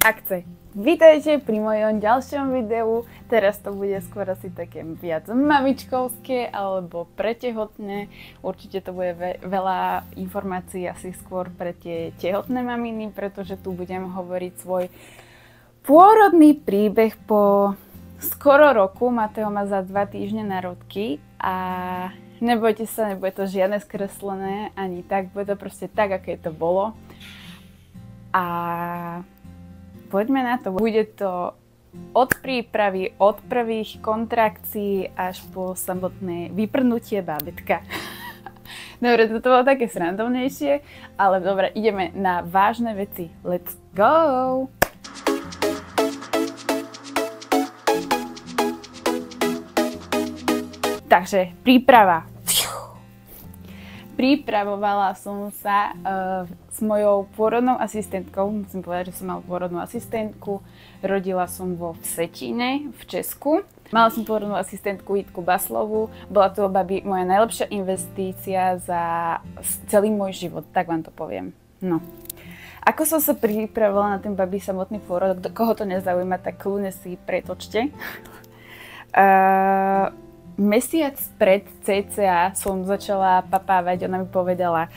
Akce. Vítajte pri mojom ďalšom videu. Teraz to bude skôr asi také viac mamičkovské alebo pre tehotné. Určite to bude veľa informácií asi skôr pre tie tehotné maminy, pretože tu budem hovoriť svoj pôrodný príbeh po skoro roku. Mateo má za 2 týždne narodky a nebojte sa, nebude to žiadne skreslené ani tak, bude to proste tak, aké to bolo. A poďme na to. Bude to od prípravy, od prvých kontrakcií až po samotné vyprdnutie bábätka. Dobre, toto bolo také srandovnejšie, ale dobre, ideme na vážne veci. Let's go! Takže, príprava. Pripravovala som sa s mojou pôrodnou asistentkou. Musím povedať, že som mala pôrodnú asistentku. Rodila som vo Vsetíne v Česku. Mala som pôrodnú asistentku Jitku Baslovú. Bola to, babi, moja najlepšia investícia za celý môj život, tak vám to poviem. No. Ako som sa pripravovala na ten babi samotný pôrod, koho to nezaujíma, tak kľudne si pretočte. Mesiac pred cca som začala papávať, ona mi povedala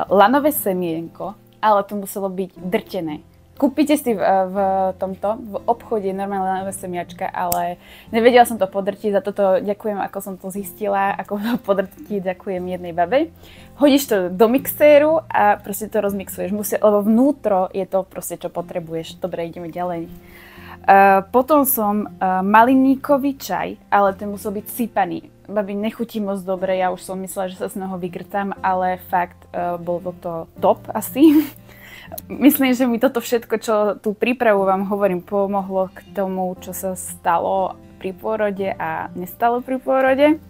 lanové semienko, ale to muselo byť drtené. Kúpite si v obchode normálne lanové semiačka, ale nevedela som to podrtiť, za toto ďakujem, ako som to zistila, ako to podrtiť, ďakujem jednej babe. Hodíš to do mixéru a proste to rozmixuješ, lebo vnútro je to proste, čo potrebuješ. Dobre, ideme ďalej. Potom som maliníkový čaj, ale ten musel byť sypaný. Babi, nechutí moc dobre, ja už som myslela, že sa z neho vygrtám, ale fakt bol to top asi. Myslím, že mi toto všetko, čo tú prípravu vám hovorím, pomohlo k tomu, čo sa stalo pri pôrode a nestalo pri pôrode.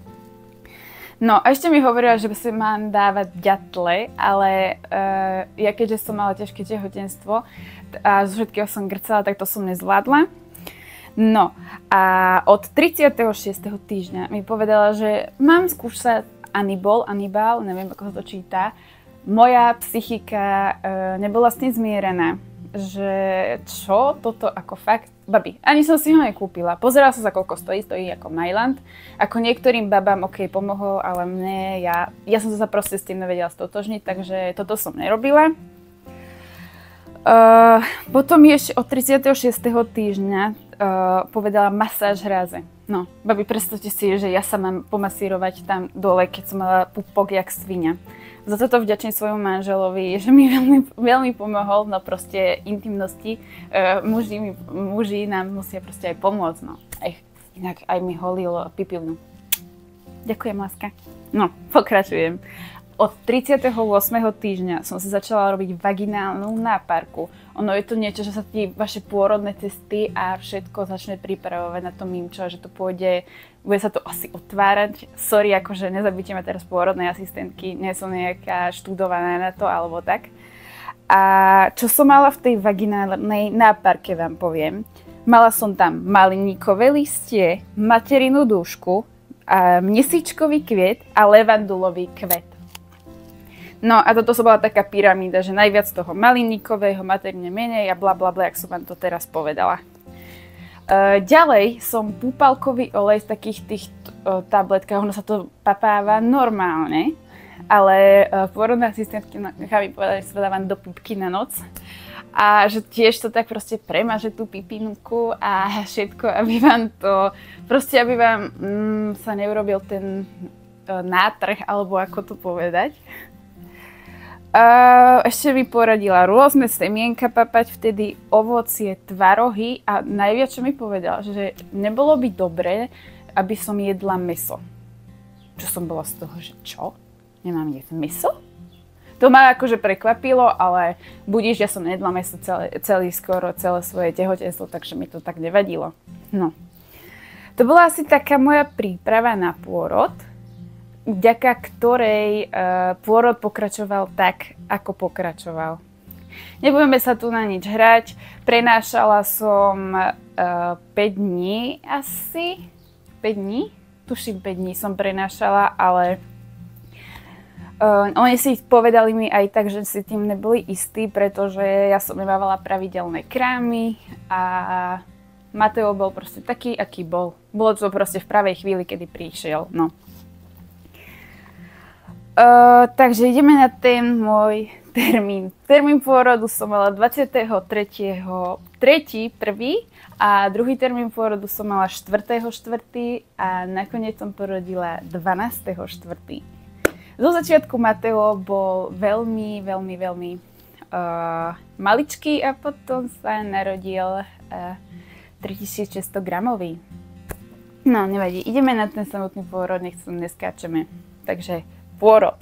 No a ešte mi hovorila, že si mám dávať ďatle, ale ja keďže som mala ťažké tehotenstvo a zo všetkého som grcala, tak to som nezvládla. No a od 36. týždňa mi povedala, že mám skúšať Anibal, neviem ako sa to číta. Moja psychika nebola s tým zmierená, že čo toto ako fakt, babi, ani som si ho nekúpila. Pozerala som sa, koľko stojí ako Mailand. Ako niektorým babám ok, pomohol, ale mne, ja som sa proste s tým nevedela stotožniť, takže toto som nerobila. Potom ešte od 36. týždňa povedala masáž hráze. No, babi, predstavte si, že ja sa mám pomasírovať tam dole, keď som mala pupok jak svinia. Za toto vďačím svojmu manželovi, že mi veľmi pomohol, no proste intimnosti. Muži nám musia proste aj pomôcť, no. Inak aj mi holil pipivnu. Ďakujem, láska. No, pokračujem. Od 38. týždňa som si začala robiť vaginálnu náparku. Ono je to niečo, že sa ti vaše pôrodné cesty a všetko začne pripravovať na to mimčo, že to pôjde, bude sa to asi otvárať. Sorry, akože nezabíte ma teraz pôrodnej asistentky, nie som nejaká študovaná na to alebo tak. A čo som mala v tej vaginálnej náparke, vám poviem. Mala som tam maliníkové listie, materinú dúšku, mesičkový kviet a levandulový kvet. No a toto bola taká pyramída, že najviac toho maliníkového, materne menej a blablabla, jak som vám to teraz povedala. Ďalej som púpalkový olej z takých tých tabletkách, ono sa to papáva normálne, ale pôrodná asistentka nechá mi povedať, že sa dávam do pupky na noc a že tiež to tak proste premaže tú pipinku a všetko, aby vám to, proste aby vám sa neurobil ten nátrh, alebo ako to povedať. Ešte mi poradila rôzne semienka papať, vtedy ovocie, tvarohy a najviac, čo mi povedala, že nebolo by dobré, aby som jedla mäso. Čo som bola z toho, že čo? Nemám jesť mäso? To ma akože prekvapilo, ale budíš, ja som nejedla mäso celé svoje tehotenstvo, takže mi to tak nevadilo. No. To bola asi taká moja príprava na pôrod, vďaka ktorej pôrod pokračoval tak, ako pokračoval. Nebudeme sa tu na nič hrať. Prenášala som 5 dní asi. 5 dní? Tuším 5 dní som prenášala, ale Oni si povedali mi aj tak, že si tým neboli istí, pretože ja som nemávala pravidelné krámy a Mateo bol proste taký, aký bol. Bolo to proste v pravej chvíli, kedy prišiel. No. Takže ideme na ten môj termín. Termín pôrodu som mala 23.1. A druhý termín pôrodu som mala 4.4. a nakoniec som porodila 12.4. Zo začiatku Mateo bol veľmi maličký a potom sa narodil 3600 gramový. No, nevadí. Ideme na ten samotný pôrod, nech sa neskáčeme. Takže pôrod.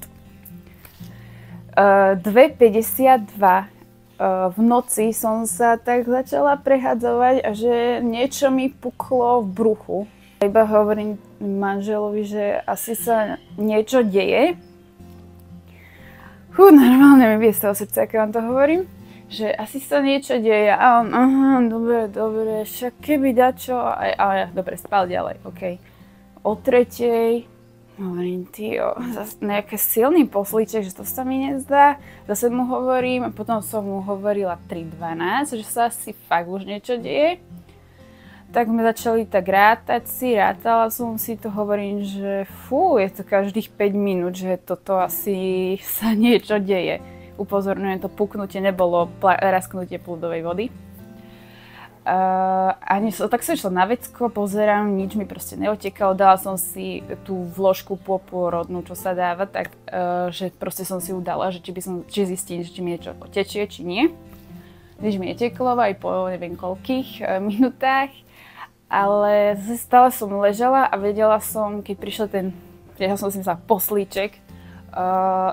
2.52 v noci som sa tak začala prehadzovať a že niečo mi puklo v bruchu. Iba hovorím manželovi, že asi sa niečo deje. Normálne mi vie z toho srdca, keď vám to hovorím. Že asi sa niečo deje a on, aha, dobre, však keby dačo, ale dobre, spal ďalej, okej. O 3:00, hovorím, zase nejaký silný poslíček, že to sa mi nezdá, zase mu hovorím a potom som mu hovorila 3:12, že sa asi fakt už niečo deje. Tak sme začali tak rátala som si to, hovorím, že je to každých 5 minút, že toto asi sa niečo deje. Upozorňujem, to puknutie nebolo rasknutie plúdovej vody. Tak som išla na vecko, pozerám, nič mi proste neotekalo, dala som si tú vložku popôrodnú, čo sa dáva, tak že proste som si ju dala, že či zistím, či mi niečo tečie, či nie. Nič mi neteklo aj po neviem koľkých minútach, ale stále som ležala a vedela som, keď prišiel som si poslíček,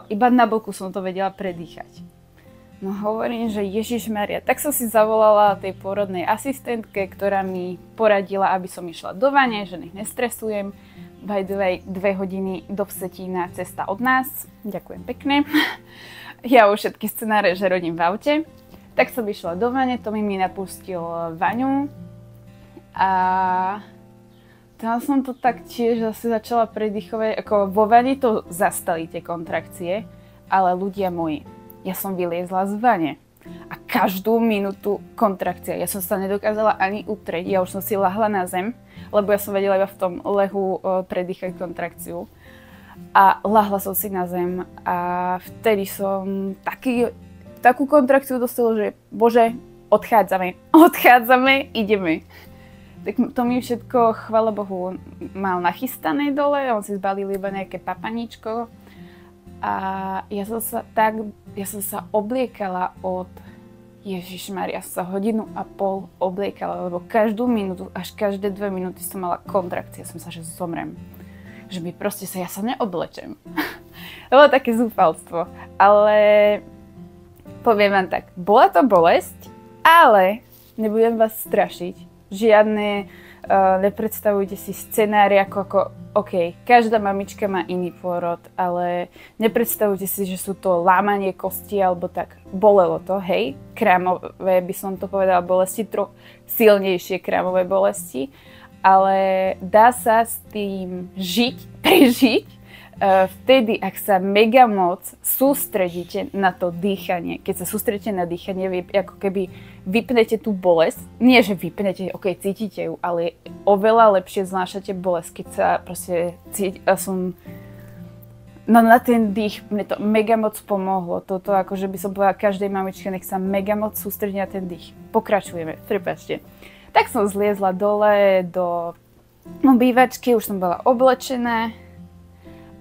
iba na boku som to vedela predýchať. No hovorím, že Ježišmaria, tak som si zavolala tej pôrodnej asistentke, ktorá mi poradila, aby som išla do vane, že nech nestresujem. By the way, 2 hodiny do Vsetína cesta od nás. Ďakujem pekne. Ja už všetky scenáre, že rodím v aute. Tak som išla do vane, Tomi mi napustil vaňu a tam som to tak tiež zase začala predýchovať, ako vo vani to zastali tie kontrakcie, ale ľudia moji, ja som vyliezla z vane a každú minútu kontrakcia. Ja som sa nedokázala ani utrieť, ja už som si ľahla na zem, lebo ja som vedela iba v tom lehu predýchať kontrakciu. A ľahla som si na zem a vtedy som takú kontrakciu dostala, že bože, odchádzame, ideme. Tak to mi všetko, chvála Bohu, mal nachystané dole, on si zbalil iba nejaké papaníčko a ja som sa obliekala od Ježišmaria, sa 1,5 hodiny obliekala, lebo každú minútu, až každé 2 minúty som mala kontrakcie, som sa, že zomrem. Že mi proste ja sa neoblečem. To bolo také zúfalstvo, ale poviem vám tak, bola to bolesť, ale nebudem vás strašiť. Žiadne, nepredstavujte si scenári ako OK, každá mamička má iný pôrod, ale nepredstavujte si, že sú to lámanie kosti alebo tak. Bolelo to, hej, krámové by som to povedala bolesti, silnejšie krámové bolesti, ale dá sa s tým prežiť, vtedy, ak sa mega moc sústredíte na to dýchanie. Keď sa sústredíte na dýchanie, vy ako keby vypnete tú bolesť. Nie, že vypnete, ok, cítite ju, ale oveľa lepšie znášate bolesť, keď sa proste No na ten dých mne to mega moc pomohlo. Toto akože by som povedala každej mamičke, nech sa mega moc sústredí na ten dých. Pokračujeme, prepáčte. Tak som zliezla dole do obývačky, už som bola oblečená.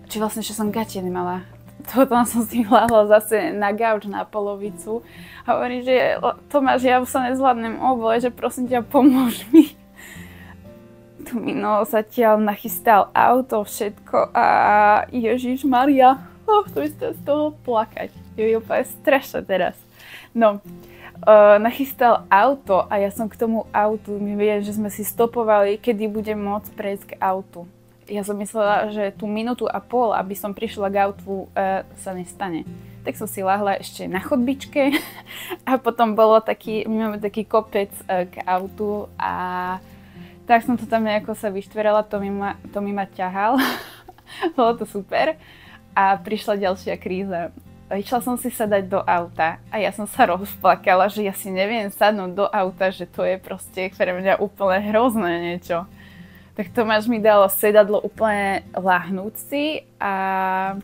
Či vlastne, že som gate nemala. Potom som si hľadla zase na gauč na polovicu. A hovorí, že Tomáš, ja sa nezvládnem obleť, že prosím ťa, pomôž mi. Tu mi zatiaľ nachystal auto, všetko a Ježišmaria, to ste z toho plakať. Je úplne strašné teraz. No, nachystal auto a ja som k tomu autu, my viem, že sme si stopovali, kedy budem môcť prejsť k autu. Ja som myslela, že tú 1,5 minúty, aby som prišla k autu, sa nestane. Tak som si ľahla ešte na chodbičke a potom bolo my máme taký kopec k autu a tak som to tam nejako sa vyštverala, to mi ma ťahal. Bolo to super. A prišla ďalšia kríza. Išla som si sadať do auta a ja som sa rozplakala, že ja si neviem sadnúť do auta, že to je proste pre mňa úplne hrozné niečo. Tak Tomáš mi dal sedadlo úplne ľahnúť si a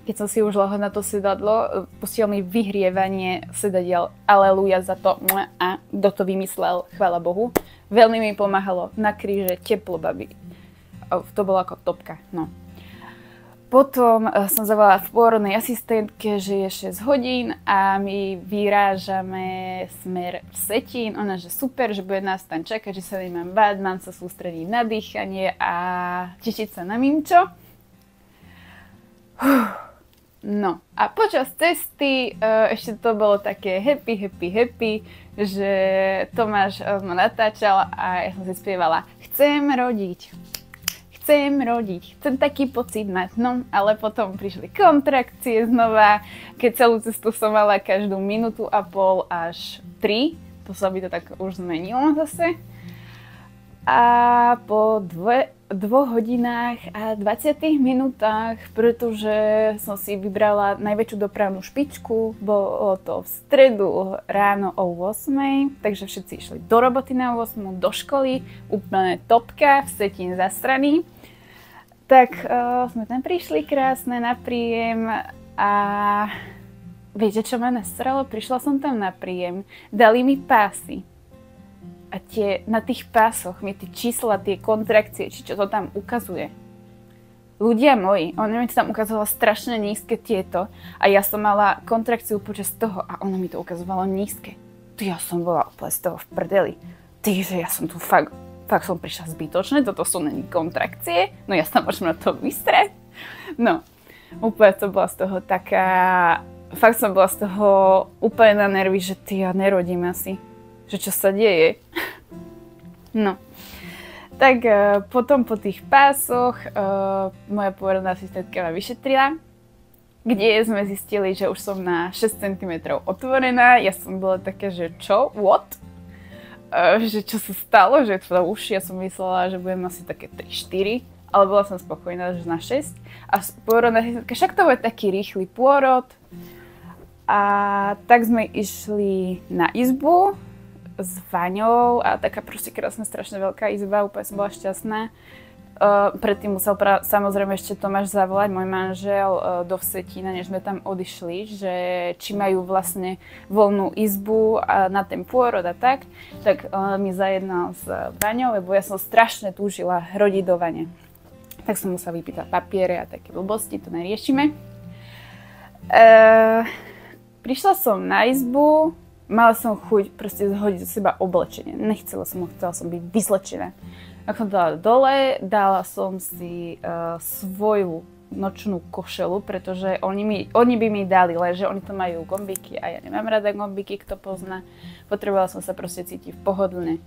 keď som si už lahla na to sedadlo, pustil mi vyhrievanie sedadiel. Aleluja za to. A kto to vymyslel, chvála Bohu. Veľmi mi pomáhalo na kríže teplo, babi. To bolo ako topka, no. Potom som zavolala v pôrodnej asistentke, že je 6 hodín a my vyrážame smer Vsetín. Ona, že super, že bude nás tam čakať, že sa nemám báť, mám sa sústrediť na dýchanie a tešiť sa na mimčo. No a počas cesty ešte to bolo také happy, že Tomáš ma natáčal a ja som si spievala Chcem rodiť, chcem taký pocit mať, no, ale potom prišli kontrakcie znova, keď celú cestu som mala každú minútu a pol až 3, to sa by to tak už zmenilo zase. A po 2 hodinách a 20 minútach, pretože som si vybrala najväčšiu dopravnú špičku, bolo to v stredu ráno o 8, takže všetci išli do roboty na 8, do školy, úplne topka, Vsetín zasraný. Tak sme tam prišli krásne na príjem a viete, čo ma nasralo? Prišla som tam na príjem, dali mi pásy a na tých pásoch mi tie čísla, tie kontrakcie, či čo to tam ukazuje. Ľudia moji, on mi to tam ukazovala strašne nízke tieto a ja som mala kontrakciu počas toho a ono mi to ukazovalo nízke. Ja som bola úplne z toho v prdeli. Že ja som tu fakt som prišla zbytočne, toto sú není kontrakcie, no ja sa môžem na to vystrať. No, úplne to bola z toho taká, fakt som bola z toho úplne na nervy, že ja nerodím asi, že čo sa deje. No, tak potom po tých pásoch moja pôrodná asistentka ma vyšetrila, kde sme zistili, že už som na 6 cm otvorená, ja som bola taká, že čo, what? Že čo sa stalo, že to už ja som myslela, že budem asi také 3-4, ale bola som spokojná, že na 6. A pôrodná asistentka, však to bude taký rýchly pôrod. A tak sme išli na izbu s vaňou a taká proste krásna, strašne veľká izba, úplne som bola šťastná. Predtým musel samozrejme ešte Tomáš zavolať, môj manžel, do Vsetína, než sme tam odišli, že či majú vlastne voľnú izbu na ten pôrod a tak mi zajednal s vaňou, lebo ja som strašne túžila rodiť do vane. Tak som musela vypýtať papiere a také blbosti, to neriešime. Prišla som na izbu, mala som chuť proste zhodiť zo seba oblečenie, chcela som byť vyzlečená. Ak som dala dole, dala som si svoju nočnú košelu, pretože oni by mi dali, lenže oni to majú gombíky a ja nemám rada gombíky, kto pozná. Potrebovala som sa proste cítiť pohodlne.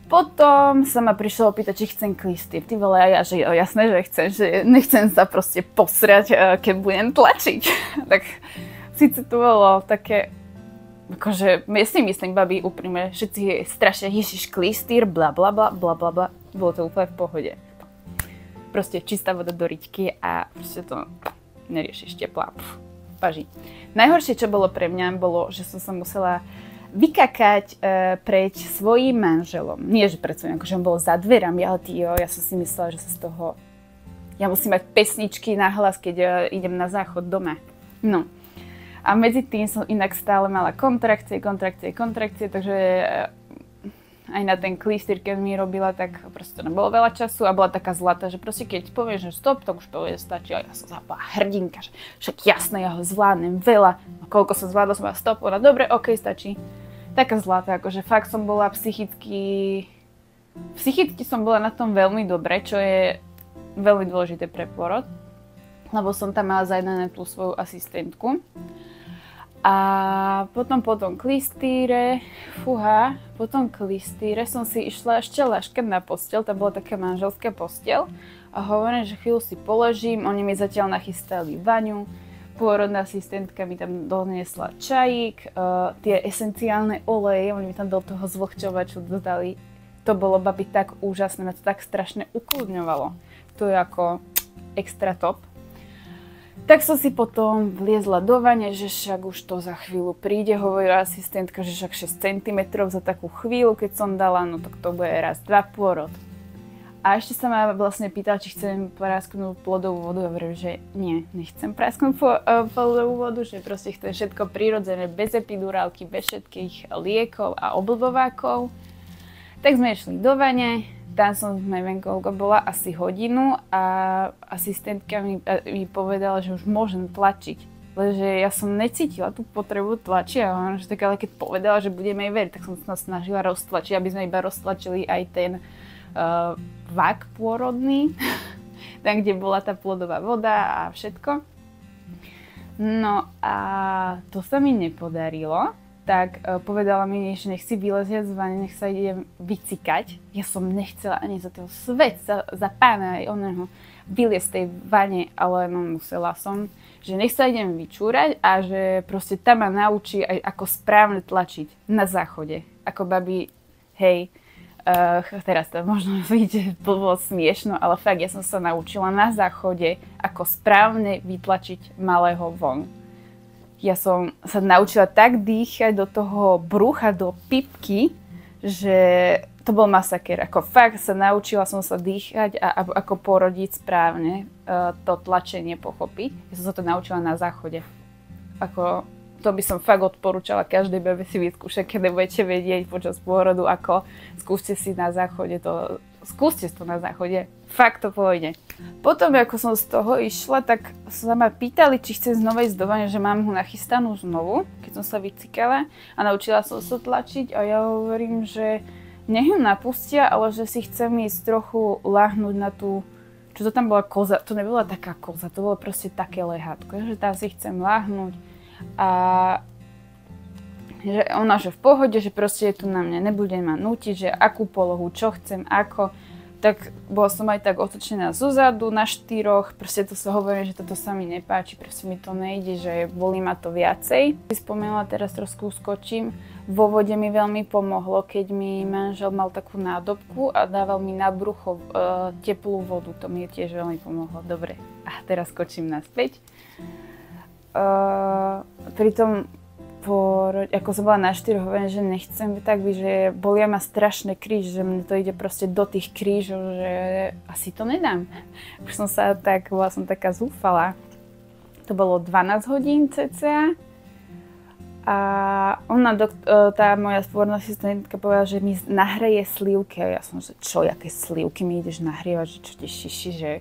Potom sa ma prišlo opýtať, či chcem klistýr. Ty vole, a ja, že jasné, že chcem, že nechcem sa proste posrať, keď budem tlačiť. Tak síce to bolo také, akože, ja si myslím, babi, úprimne, všetci strašne Ježiš klistýr, bla bla bla bla bla bla. Bolo to úplne v pohode. Proste čistá voda do riťky a proste to neriešiš, teplá. Paží. Najhoršie, čo bolo pre mňa, bolo, že som sa musela vykakať pred svojím manželom. Nie, že pred svojím, akože on bol za dverami, ale ja som si myslela, že sa z toho... Ja musím mať pesničky na hlas, keď idem na záchod doma. No. A medzi tým som inak stále mala kontrakcie, takže aj na ten klistýr, keď mi robila, tak proste nebolo veľa času a bola taká zlatá, že proste keď povieš, že stop, tak už povie, stačí. A ja som zapala hrdinka, že však jasné, ja ho zvládnem veľa. A koľko som zvládla, som bola stop, ona dobre, ok, stačí. Taká zlatá, akože fakt som bola psychicky som bola na tom veľmi dobre, čo je veľmi dôležité pre pôrod, lebo som tam mala zajednané tú svoju asistentku. A potom klistýre, potom klistýre som si išla ešte laškať na posteľ, tam bola taká manželská posteľ a hovorím, že chvíľu si položím, oni mi zatiaľ nachystali vaňu, pôrodná asistentka mi tam doniesla čajík, tie esenciálne oleje, oni mi tam do toho zvlhčovaču dodali, to bolo babi tak úžasné, ma to tak strašne ukludňovalo, to je ako extra top. Tak som si potom vliezla do vane, že však už to za chvíľu príde, hovorila asistentka, že však 6 cm za takú chvíľu, keď som dala, no tak to bude raz, dva pôrod. A ešte sa ma vlastne pýtala, či chcem prasknúť plodovú vodu. Ja hovorím, že nie, nechcem prasknúť plodovú vodu, že proste chcem všetko prirodzené, bez epidurálky, bez všetkých liekov a oblbovákov. Tak sme išli do vane, tam som neviem koľko bola, asi hodinu a asistentka mi povedala, že už môžem tlačiť. Lenže ja som necítila tú potrebu tlačiť a ona, že tak ale keď povedala, že budeme jej veriť, tak som sa snažila roztlačiť, aby sme iba roztlačili aj ten vak pôrodný, tam, kde bola tá plodová voda a všetko. No a to sa mi nepodarilo, tak povedala mi, že nech si vylezie z vany, nech sa idem vycikať. Ja som nechcela ani za toho svet, za pána aj oného vyliezť z tej vane, ale no musela som, že nech sa idem vyčúrať a že proste tam ma naučí aj ako správne tlačiť na záchode. Ako babi, hej, teraz to možno vyjde bolo smiešno, ale fakt ja som sa naučila na záchode, ako správne vytlačiť malého von. Ja som sa naučila tak dýchať do toho brucha, do pipky, že to bol masaker. Ako fakt naučila som sa dýchať a ako porodiť správne, to tlačenie pochopiť. Ja som sa to naučila na záchode. Ako to by som fakt odporúčala každej bebe si vyskúšať, keď nebudete vedieť počas pôrodu, ako skúste si na záchode to, skúste to na záchode, fakt to pôjde. Potom, ako som z toho išla, tak sa ma pýtali, či chcem znova ísť do vane, že mám ho nachystanú znovu, keď som sa vycikala a naučila som sa tlačiť a ja hovorím, že nech ju napustia, ale že si chcem ísť trochu ľahnúť na tú, čo to tam bola koza, to nebola taká koza, to bolo proste také lehátko, že tam si chcem ľahnúť. A že ona, že v pohode, že proste tu na mňa nebude ma nútiť, že akú polohu, čo chcem, ako. Tak bola som aj tak otočená zozadu na 4, proste to sa hovorí, že toto sa mi nepáči, proste mi to nejde, že bolí ma to viacej. Spomenula, teraz trošku skočím, vo vode mi veľmi pomohlo, keď mi manžel mal takú nádobku a dával mi na brucho teplú vodu, to mi tiež veľmi pomohlo. Dobre, a teraz skočím naspäť. Pri tom ako som bola na 4, hovorím, že nechcem tak byť, že bolia ma strašné kríž, že mne to ide proste do tých krížov, že asi to nedám. Už som sa tak, bola som taká zúfala. To bolo 12 hodín cca a ona, tá moja spôrna asistentka povedala, že mi nahreje slivky a ja som, že čo, aké slivky mi ideš nahrievať, že čo ti šiši, že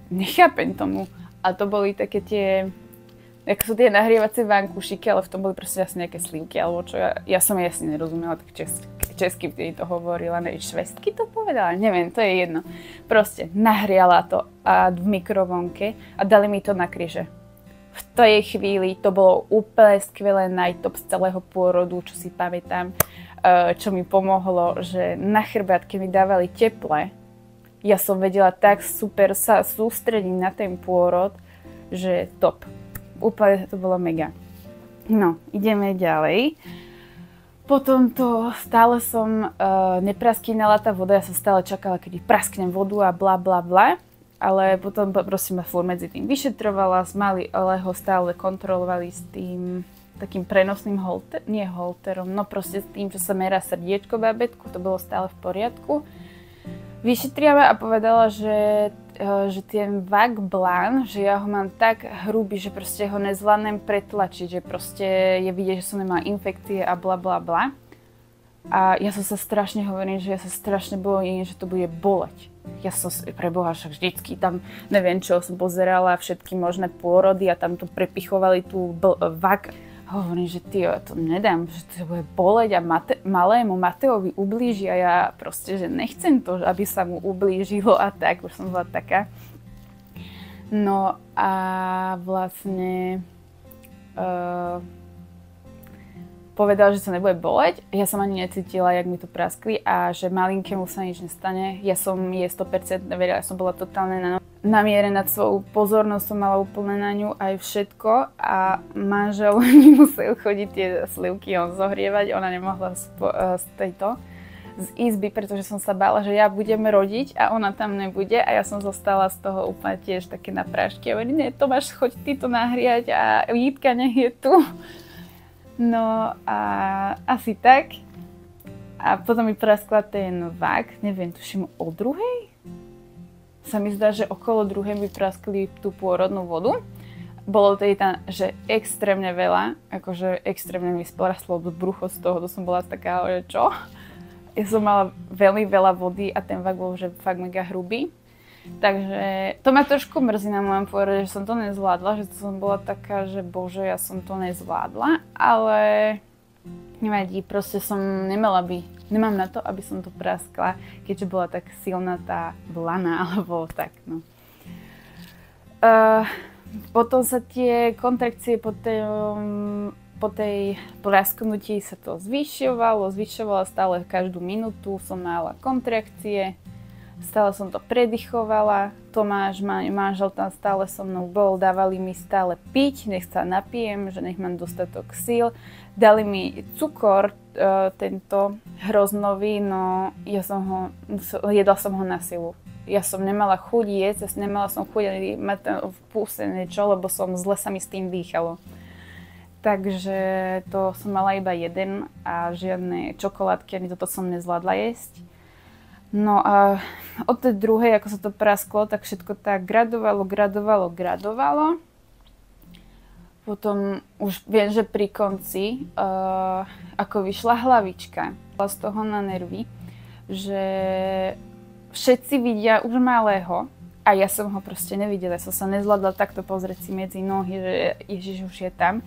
nechápem tomu. A to boli také tie, ako sú tie nahrievacie vankušiky, ale v tom boli proste asi nejaké slivky, alebo čo, ja som jasne nerozumela, tak česky vtedy to hovorila, neviem, švestky to povedala, neviem, to je jedno. Proste nahriala to a v mikrovlnke a dali mi to na kríže. V tej chvíli to bolo úplne skvelé, najtop z celého pôrodu, čo si pamätám, čo mi pomohlo, že na chrbátke mi dávali teple. Ja som vedela tak super sa sústrediť na ten pôrod, že top. Úplne to bolo mega. No, ideme ďalej. Potom to stále som nepraskynala tá voda, ja som stále čakala, kedy prasknem vodu a bla bla bla. Ale potom prosím ma furt medzi tým vyšetrovala, ale ho stále kontrolovali s tým takým prenosným holterom, no proste s tým, že sa merá srdiečko bábätku, to bolo stále v poriadku. Vyšetriava a povedala, že ten vak blán, že ja ho mám tak hrubý, že proste ho nezvládnem pretlačiť, že proste je vidieť, že som nemala infekcie a bla bla bla. A ja som sa strašne hovorím, že ja sa strašne bojím, že to bude boleť. Ja som preboha však vždycky tam, neviem čo, som pozerala všetky možné pôrody a tam to prepichovali tú vak. Hovorím, že to nedám, že to bude boleť a malému Mateovi ublíži a ja proste, že nechcem to, aby sa mu ublížilo a tak, už som bola taká. No a vlastne povedal, že sa nebude boleť, ja som ani necítila, jak mi to praskli a že malinkému sa nič nestane. Ja som 100% verila, ja som bola totálne namierená, svoju pozornosť som mala úplne na ňu aj všetko a manžel mi musel chodiť tie slivky on zohrievať, ona nemohla z tejto z izby, pretože som sa bála, že ja budem rodiť a ona tam nebude a ja som zostala z toho úplne tiež také na prášky. A hovorím, nie, Tomáš, choď ty to nahriať a Jitka nech je tu. No a asi tak. A potom mi praskla ten vák, neviem, tuším o 2:00. Sa mi zdá, že okolo 2:00 mi praskli tú pôrodnú vodu. Bolo tedy tam, že extrémne veľa, akože extrémne mi sporastlo brucho z toho, to som bola taká, že čo? Ja som mala veľmi veľa vody a ten vák bol že fakt mega hrubý. Takže to ma trošku mrzí na mojom pôrode, že som to nezvládla, že to som bola taká, že bože, ja som to nezvládla, ale nevadí, proste nemám na to, aby som to praskla, keďže bola tak silná tá blana, alebo tak, no. Potom sa tie kontrakcie po tej prasknutí sa to zvyšovalo stále každú minútu som mala kontrakcie, stále som to predychovala. Tomáš, manžel tam stále so mnou bol, dávali mi stále piť, nech sa napijem, že nech mám dostatok síl. Dali mi cukor, tento hroznový, no jedla som ho na silu. Ja som nemala chuť jesť, nemala som chuť mať v púse niečo, lebo zle sa mi s tým dýchalo. Takže to som mala iba jeden a žiadne čokoládky, ani toto som nezvládla jesť. No a od tej druhej, ako sa to prasklo, tak všetko tak gradovalo. Potom už viem, že pri konci, ako vyšla hlavička, z toho na nervy, že všetci vidia už malého a ja som ho proste nevidela. Som sa nezvládla takto pozrieť si medzi nohy, že Ježiš už je tam.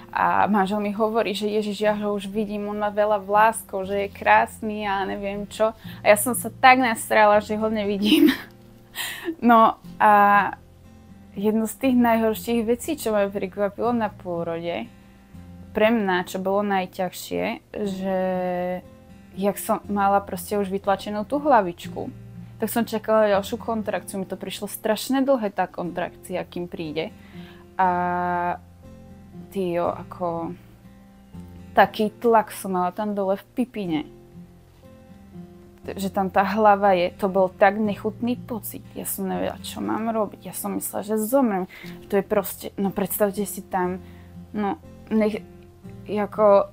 A manžel mi hovorí, že Ježiš, ja ho už vidím, on má veľa vláskov, že je krásny a neviem čo. A ja som sa tak nastrala, že ho nevidím. No a jedno z tých najhorších vecí, čo ma prekvapilo na pôrode, pre mňa, čo bolo najťažšie, že jak som mala proste už vytlačenú tú hlavičku, tak som čakala ďalšiu kontrakciu. Mi to prišlo strašne dlhé, tá kontrakcia, kým príde. A ako taký tlak som mala tam dole v pipine. Že tam tá hlava je, to bol tak nechutný pocit. Ja som nevedela, čo mám robiť. Ja som myslela, že zomrem. To je proste, no predstavte si tam,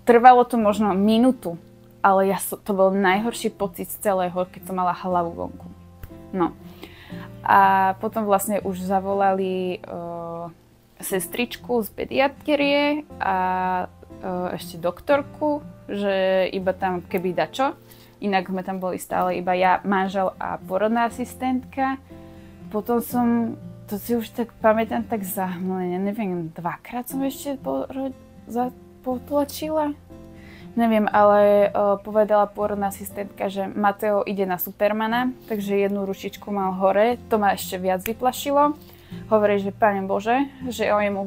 trvalo to možno minútu, ale to bol najhorší pocit z celého, keď som mala hlavu vonku. No. A potom vlastne už zavolali sestričku z pediatrie a ešte doktorku, že iba tam keby dačo. Inak sme tam boli stále iba ja, manžel a porodná asistentka. Potom som, to si už tak pamätám tak zahmlene, neviem, 2-krát som ešte potlačila. Neviem, ale povedala pôrodná asistentka, že Mateo ide na Supermana, takže jednu ručičku mal hore, to ma ešte viac vyplašilo. Hovorí, že Pane Bože, že o jemu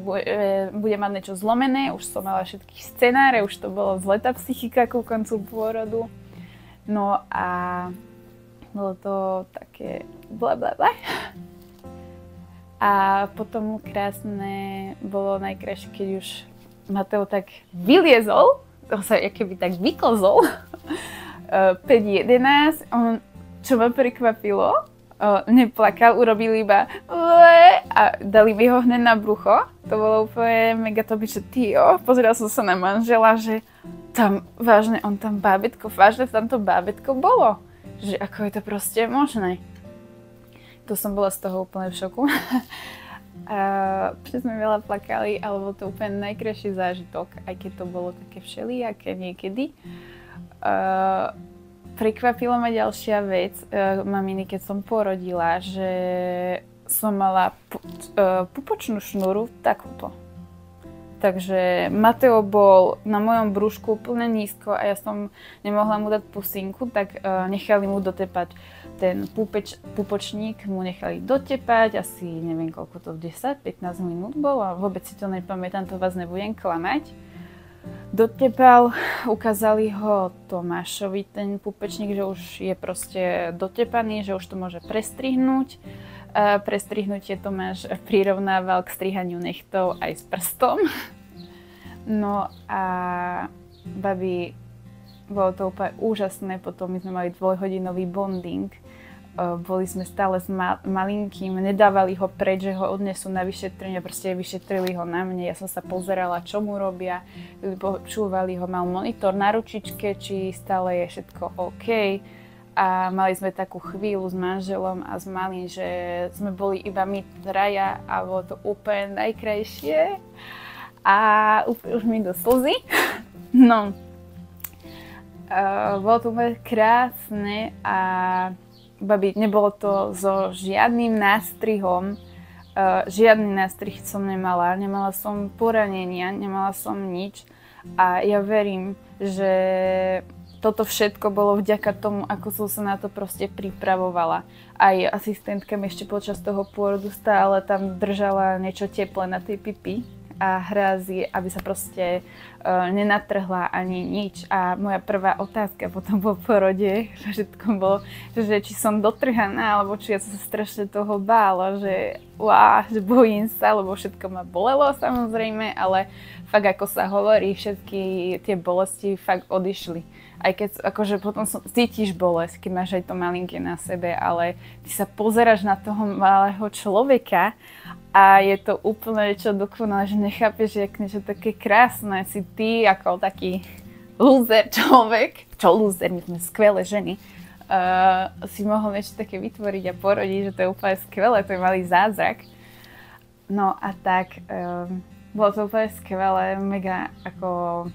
bude mať niečo zlomené, už som mala všetky scenáre, už to bolo zlé tá psychika ku koncu pôrodu. No a bolo to také blablabla. A potom krásne, bolo najkrajšie, keď už Mateo tak vyliezol, to sa keby tak vyklzol, 5:11, on, čo ma prekvapilo, neplakal, urobil iba a dali mi ho hneď na brucho. To bolo úplne mega to byť, že pozrela som sa na manžela, že tam vážne, on tam vážne tam to bábätko bolo. Že ako je to proste možné. To som bola z toho úplne v šoku. Všetci sme veľa plakali, ale bol to úplne najkrajší zážitok, aj keď to bolo také všelijaké niekedy. Prekvapila ma ďalšia vec, maminy, keď som porodila, že som mala pupočnú šnúru takúto. Takže Mateo bol na mojom brúšku úplne nízko a ja som nemohla mu dať pusinku, tak nechali mu dotepať ten pupočník, mu nechali dotepať, asi neviem koľko to, 10-15 minút bolo, vôbec si to nepamätám, to vás nebudem klamať. Dotepal, ukázali ho Tomášovi ten pupečník, že už je proste dotepaný, že už to môže prestrihnúť. Prestrihnutie Tomáš prirovnával k strihaniu nechtov aj s prstom. No a babi Bolo to úplne úžasné, potom my sme mali 2-hodinový bonding. Boli sme stále s malinkým, nedávali ho preč, že ho odnesú na vyšetrenie, proste vyšetrili ho na mne, ja som sa pozerala, čo mu robia, počúvali ho, mal monitor na ručičke, či stále je všetko OK. A mali sme takú chvíľu s manželom a s malým, že sme boli iba my traja a bolo to úplne najkrajšie. A úplne už mi do slzy. No, bolo to úplne krásne a babi, nebolo to so žiadnym nástrihom, žiadny nástrih som nemala som poranenia, nemala som nič a ja verím, že toto všetko bolo vďaka tomu, ako som sa na to proste pripravovala. Aj asistentka mi ešte počas toho pôrodu stále tam držala niečo teplé na tej pipi a hrázy, aby sa proste nenatrhla ani nič. A moja prvá otázka potom po porode, že všetko bolo, že či som dotrhaná, alebo či ja som sa strašne toho bála, že že bojím sa, lebo všetko ma bolelo samozrejme, ale fakt ako sa hovorí, všetky tie bolesti fakt odišli. Aj keď akože potom cítiš bolesť, keď máš aj to malinké na sebe, ale ty sa pozeráš na toho malého človeka a je to úplne niečo dokonalé, že nechápeš, jak niečo také krásne. Si ty ako taký lúzer človek, čo lúzer, my sme skvelé ženy, si mohol niečo také vytvoriť a porodiť, že to je úplne skvelé, to je malý zázrak. No a tak, bolo to úplne skvelé, mega ako...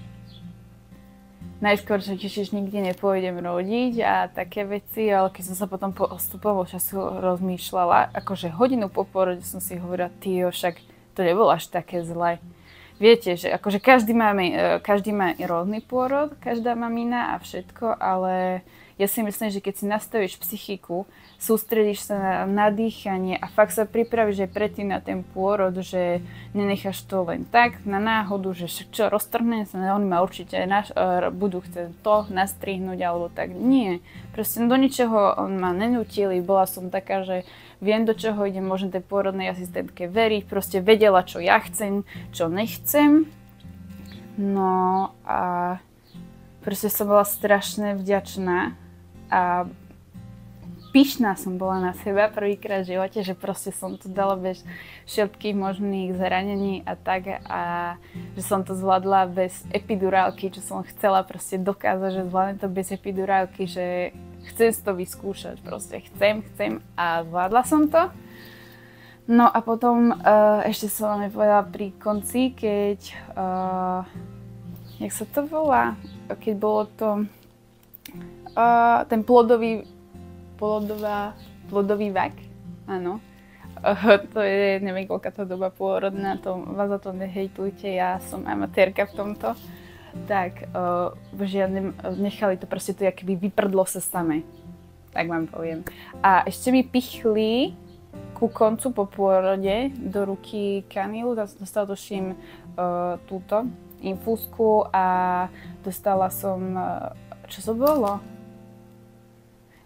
Najskôr sa tešíš, nikdy nepôjdem rodiť a také veci, ale keď som sa potom po odstupovom času rozmýšľala, akože hodinu po pôrode som si hovorila, však to nebolo až také zlé. Viete, že akože každý má rôzny pôrod, každá mamina a všetko, ale ja si myslím, že keď si nastavíš psychiku, sústredíš sa na dýchanie a fakt sa pripravíš aj predtým na ten pôrod, že nenecháš to len tak na náhodu, že čo, roztrhne sa, oni ma určite budú chcieť to nastrihnúť alebo tak. Nie, proste do ničoho on ma nenútili, bola som taká, že viem, do čoho idem, môžem tej pôrodnej asistentke veriť, proste vedela, čo ja chcem, čo nechcem. No a proste som bola strašne vďačná a pyšná som bola na seba prvýkrát v živote, že proste som to dala bez všetkých možných zranení a tak a že som to zvládla bez epidurálky, čo som chcela proste dokázať, že zvládnem to bez epidurálky, že chcem to vyskúšať, proste chcem a zvládla som to. No a potom ešte som vám povedala pri konci, keď, jak sa to volá, keď bolo to ten plodový vak, áno. To je, neviem, koľká to doba pôrodná, to vás za to nehejtujte, ja som amatérka v tomto. Tak, nechali to proste to, akoby vyprdlo sa samé, tak vám poviem. A ešte mi pichli ku koncu po pôrode do ruky kanilu, dostala tuším túto infúzku a dostala som, čo to bolo?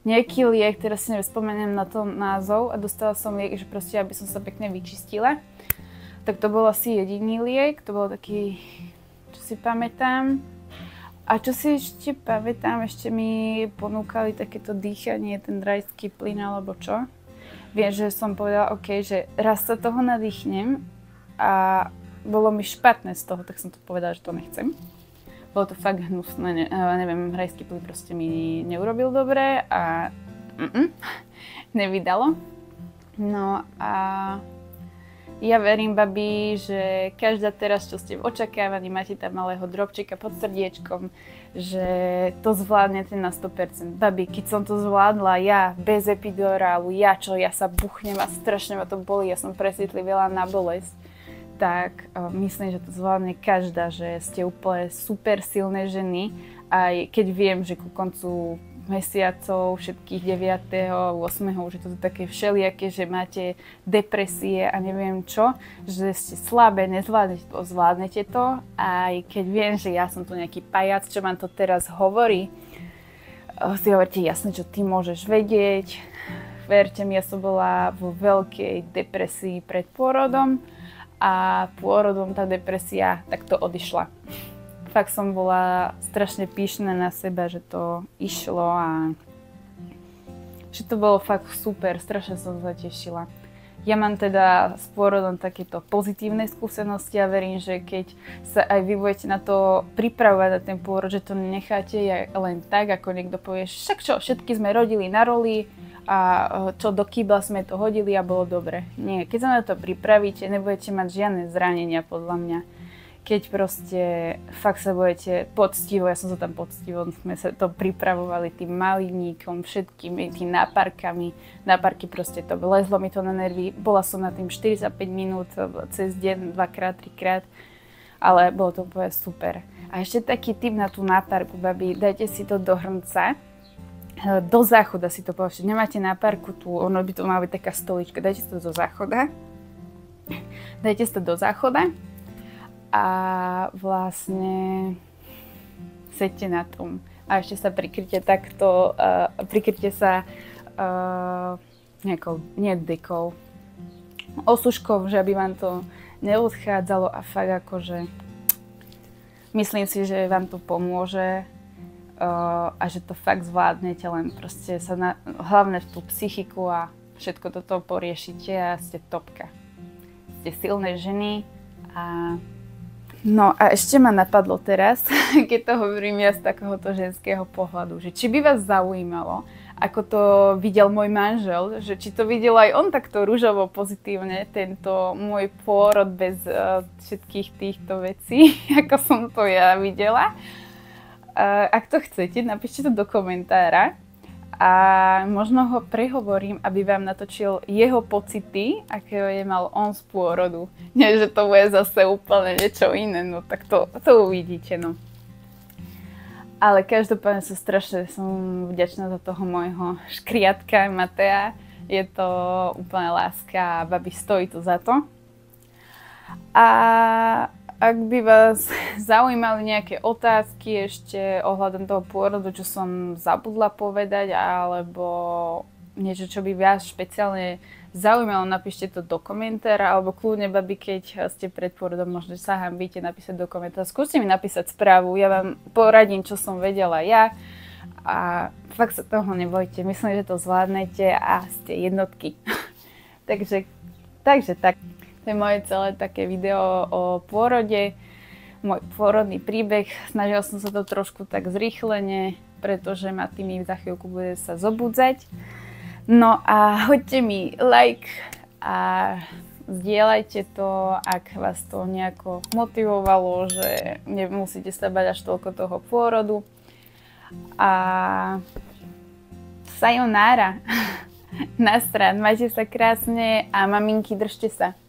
Nejaký liek, teraz si nespomeniem na to názov a dostala som liek, že proste, aby som sa pekne vyčistila. Tak to bol asi jediný liek, to bol taký, čo si pamätám. A čo si ešte pamätám, ešte mi ponúkali takéto dýchanie, ten rajský plyn alebo čo. Viem, že som povedala, OK, že raz sa toho nadýchnem a bolo mi špatné z toho, tak som to povedala, že to nechcem. Bolo to fakt hnusné, neviem, rajský plyn proste mi neurobil dobre a nevydalo. No a ja verím, babi, že každá teraz, čo ste v očakávaní, máte tam malého drobčeka pod srdiečkom, že to zvládnete na 100%. Babi, keď som to zvládla ja, bez epidurálu, ja sa buchnem a strašne ma to bolí, ja som precitlivela na bolesť, tak myslím, že to zvládne každá, že ste úplne super silné ženy. Aj keď viem, že ku koncu mesiacov, všetkých 9., 8. už je to také všelijaké, že máte depresie a neviem čo, že ste slabé, zvládnete to. Aj keď viem, že ja som tu nejaký pajac, čo vám to teraz hovorí, si hovoríte, jasne, čo ty môžeš vedieť. Verte mi, ja som bola vo veľkej depresii pred pôrodom a pôrodom tá depresia takto odišla. fakt som bola strašne pyšná na seba, že to išlo a že to bolo fakt super, strašne som sa tešila. Ja mám teda s pôrodom takéto pozitívne skúsenosti a verím, že keď sa aj vy budete na to pripravovať na ten pôrod, že to necháte len tak, ako niekto povie, však čo, všetky sme rodili na roli a čo do kýbla sme to hodili a bolo dobre. Nie, keď sa na to pripravíte, nebudete mať žiadne zranenia podľa mňa. Keď proste fakt sa budete poctivo, ja som sa tam poctivo, sme sa to pripravovali tým malíníkom, všetkými tým náparkami. Náparky proste to lezlo mi to na nervy. Bola som na tým 45 minút cez deň, 2-krát, 3-krát, ale bolo to úplne super. A ešte taký tip na tú náparku, babi, dajte si to do hrnca, do záchoda si to povedzte. Nemáte náparku tu, ono by to mala byť taká stolička, dajte si to do záchoda. Dajte si to do záchoda. A vlastne sedte na tom a ešte sa prikryte takto, prikryte sa nejakou, nie dekou, osuškou, že aby vám to neodchádzalo a fakt akože myslím si, že vám to pomôže a že to fakt zvládnete, len proste sa hlavne v tú psychiku a všetko toto poriešite a ste topka. Ste silné ženy a no a ešte ma napadlo teraz, keď to hovorím ja z takéhoto ženského pohľadu, že či by vás zaujímalo, ako to videl môj manžel, že či to videl aj on takto ružovo pozitívne, tento môj pôrod bez všetkých týchto vecí, ako som to ja videla. Ak to chcete, napíšte to do komentára. A možno ho prehovorím, aby vám natočil jeho pocity, akého je mal on z pôrodu. Nie, že to bude zase úplne niečo iné, no tak to uvidíte, no. Ale každopádne som vďačná za toho môjho škriatka Matea. Je to úplne láska a babi, stojí to za to. A ak by vás zaujímali nejaké otázky ešte ohľadom toho pôrodu, čo som zabudla povedať, alebo niečo, čo by vás špeciálne zaujímalo, napíšte to do komentára, alebo kľudne, babi, keď ste pred pôrodom, možno sa hanbíte napísať do komentára. Skúste mi napísať správu, ja vám poradím, čo som vedela ja a fakt sa toho nebojte, myslím, že to zvládnete a ste jednotky. takže tak. To je moje celé také video o pôrode, môj pôrodný príbeh. Snažila som sa to trošku tak zrýchlene, pretože ma tými za chvíľku bude sa zobudzať. No a hoďte mi like a zdieľajte to, ak vás to nejako motivovalo, že nemusíte sa bať až toľko toho pôrodu. A sayonara. Nasrad, majte sa krásne a maminky, držte sa.